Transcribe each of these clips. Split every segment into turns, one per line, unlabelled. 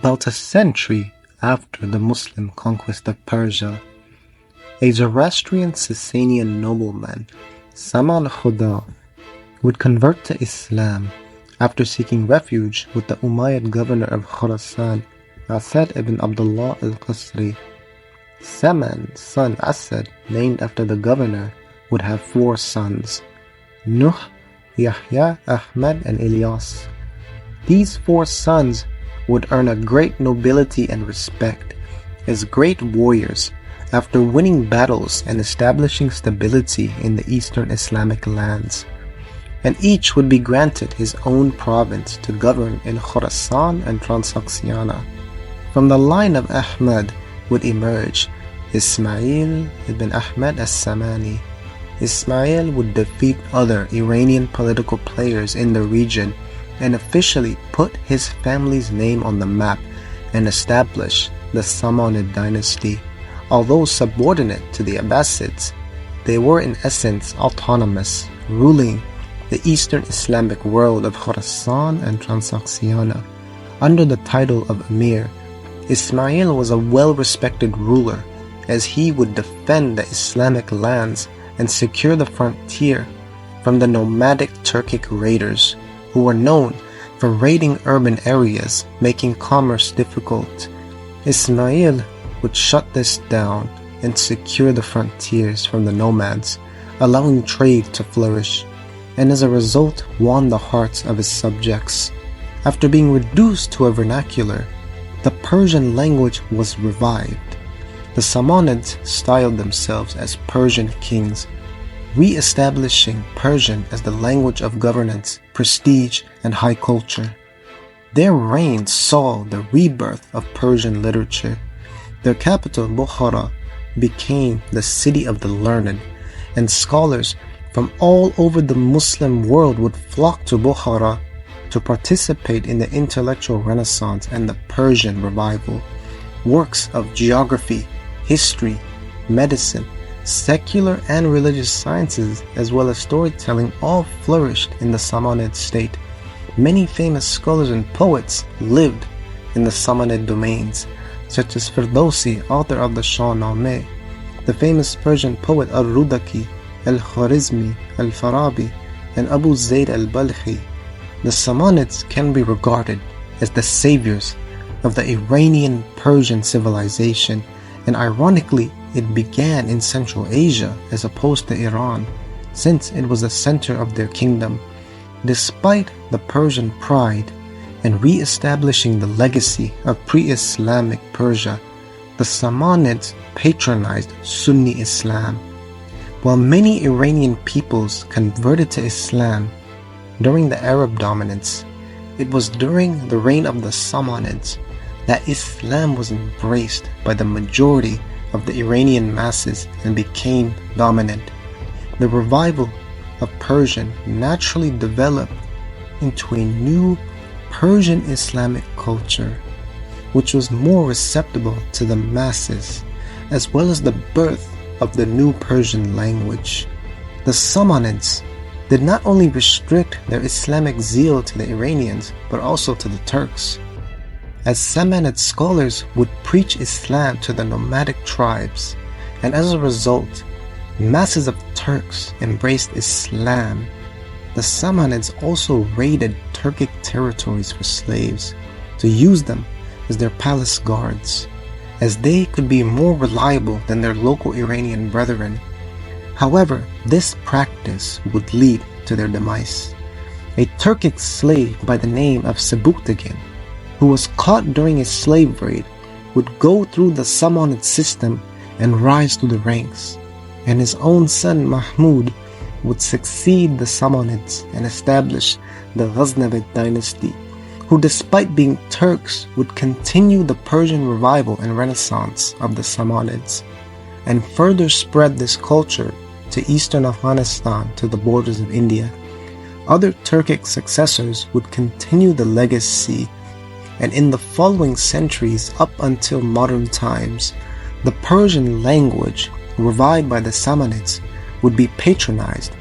About a century after the Muslim conquest of Persia, a Zoroastrian Sasanian nobleman, Sama al-Khuda, would convert to Islam after seeking refuge with the Umayyad governor of Khurasan, Asad ibn Abdullah al-Qasri. Saman's son Asad, named after the governor, would have 4 sons: Nuh, Yahya, Ahmad, and Ilyas. These 4 sons would earn a great nobility and respect as great warriors after winning battles and establishing stability in the eastern Islamic lands, and each would be granted his own province to govern in Khurasan and Transoxiana. From the line of Ahmad would emerge Ismail ibn Ahmad as-Samani. Ismail would defeat other Iranian political players in the region and officially put his family's name on the map and establish the Samanid dynasty. Although subordinate to the Abbasids, they were in essence autonomous, ruling the eastern Islamic world of Khurasan and Transoxiana. Under the title of Emir, Ismail was a well-respected ruler, as he would defend the Islamic lands and secure the frontier from the nomadic Turkic raiders, who were known for raiding urban areas, making commerce difficult. Ismail would shut this down and secure the frontiers from the nomads, allowing trade to flourish, and as a result won the hearts of his subjects. After being reduced to a vernacular, the Persian language was revived. The Samanids styled themselves as Persian kings, re-establishing Persian as the language of governance, prestige, and high culture. Their reign saw the rebirth of Persian literature. Their capital, Bukhara, became the city of the learned, and scholars from all over the Muslim world would flock to Bukhara to participate in the intellectual renaissance and the Persian revival. Works of geography, history, medicine, secular and religious sciences, as well as storytelling, all flourished in the Samanid state. Many famous scholars and poets lived in the Samanid domains, such as Firdausi, author of the Shahnameh, the famous Persian poet Al-Rudaki, Al-Khwarizmi, Al-Farabi, and Abu Zayd al-Balkhi. The Samanids can be regarded as the saviors of the Iranian Persian civilization, and ironically, it began in Central Asia as opposed to Iran, since it was the center of their kingdom. Despite the Persian pride and re-establishing the legacy of pre-Islamic Persia, the Samanids patronized Sunni Islam. While many Iranian peoples converted to Islam during the Arab dominance, it was during the reign of the Samanids that Islam was embraced by the majority of the Iranian masses and became dominant. The revival of Persian naturally developed into a new Persian Islamic culture, which was more receptive to the masses, as well as the birth of the new Persian language. The Samanids did not only restrict their Islamic zeal to the Iranians, but also to the Turks, as Samanid scholars would preach Islam to the nomadic tribes, and as a result, masses of Turks embraced Islam. The Samanids also raided Turkic territories for slaves to use them as their palace guards, as they could be more reliable than their local Iranian brethren. However, this practice would lead to their demise. A Turkic slave by the name of Sebuktigin, who was caught during a slave raid, would go through the Samanid system and rise through the ranks, and his own son Mahmud would succeed the Samanids and establish the Ghaznavid dynasty, who despite being Turks would continue the Persian revival and renaissance of the Samanids, and further spread this culture to eastern Afghanistan to the borders of India. Other Turkic successors would continue the legacy, and in the following centuries up until modern times, the Persian language, revived by the Samanids, would be patronized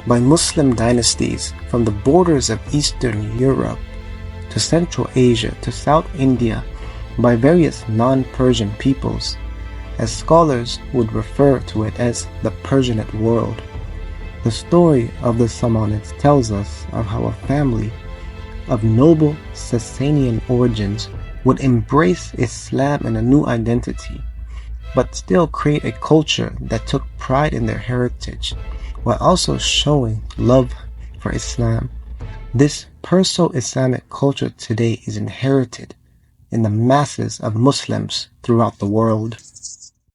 by Muslim dynasties from the borders of Eastern Europe to Central Asia to South India by various non-Persian peoples, as scholars would refer to it as the Persianate world. The story of the Samanids tells us of how a family of noble Sasanian origins would embrace Islam in a new identity, but still create a culture that took pride in their heritage, while also showing love for Islam. This Perso-Islamic culture today is inherited in the masses of Muslims throughout the world.